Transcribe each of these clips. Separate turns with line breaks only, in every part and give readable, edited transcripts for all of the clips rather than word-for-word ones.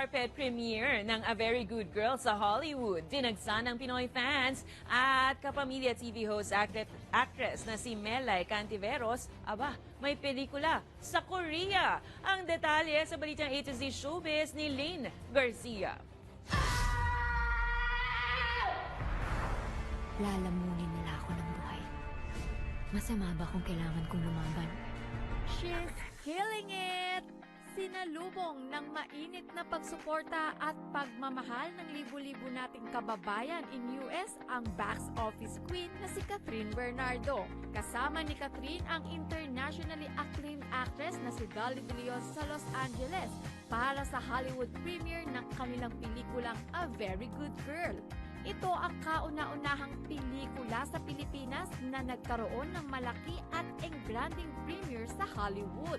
carpet premiere ng A Very Good Girl sa Hollywood. Dinagsa ng Pinoy fans at kapamilya TV host actress na si Melay Cantiveros. Aba, may pelikula sa Korea. Ang detalye sa balitang A to Z Showbiz ni Lane Garcia.
Lalamunin nila ako ng buhay. Masama ba kung kailangan kong lumaban?
She's killing it! Sinalubong ng mainit na pagsuporta at pagmamahal ng libu-libo nating kababayan in US ang box office queen na si Catherine Bernardo. Kasama ni Catherine ang internationally acclaimed actress na si Dolly De Leon sa Los Angeles para sa Hollywood premiere ng kanilang pelikulang A Very Good Girl. Ito ang kauna-unahang pelikula sa Pilipinas na nagkaroon ng malaki at engranding premiere sa Hollywood.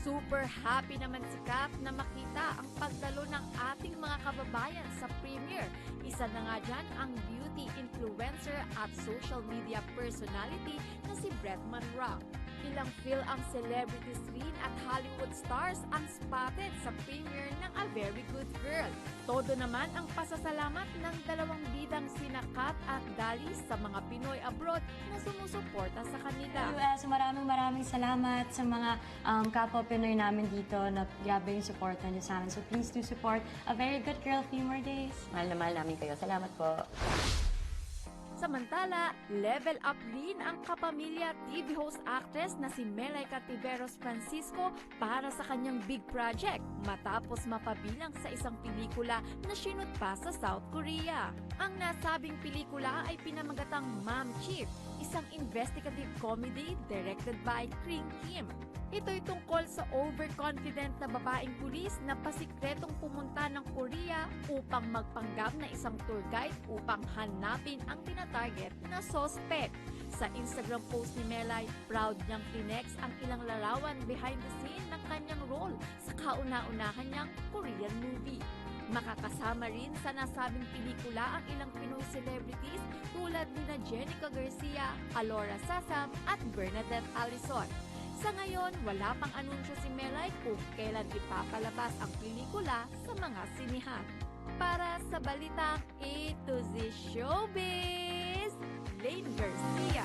Super happy naman si Cap na makita ang pagdalo ng ating mga kababayan sa premiere. Isa na nga dyan ang beauty influencer at social media personality na si Bretman Rock. Ilang ang celebrities rin at Hollywood stars ang spotted sa premiere ng A Very Good Girl. Todo naman ang pasasalamat ng dalawang bidang sina Kat at Dali sa mga Pinoy abroad na sumusuporta sa kanila.
US, maraming salamat sa mga kapwa Pinoy namin dito na grabe yung support niyo sa amin. So please do support A Very Good Girl Female Days.
Mahal na mahal namin kayo. Salamat po.
Samantala, level up rin ang kapamilya TV host actress na si Melay Cantiveros Francisco para sa kanyang big project matapos mapabilang sa isang pelikula na sinut pa sa South Korea. Ang nasabing pelikula ay pinamagatang Ma'am Chief, isang investigative comedy directed by Kring Kim. Ito'y tungkol sa overconfident na babaeng pulis na pasikretong pumunta ng Korea upang magpanggap na isang tour guide upang hanapin ang tinatarget na suspect. Sa Instagram post ni Melay, proud niyang tinex ang ilang larawan behind the scene ng kanyang role sa kauna-unahan niyang Korean movie. Makakasama rin sa nasabing pelikula ang ilang Pinoy celebrities tulad nina Jenica Garcia, Alora Sasam at Bernadette Allison. Sa ngayon, wala pang anunsyo si Melay kung kailan ipapalabas ang pelikula sa mga sinihan. Para sa balitang A to Z Showbiz, Lane Garcia.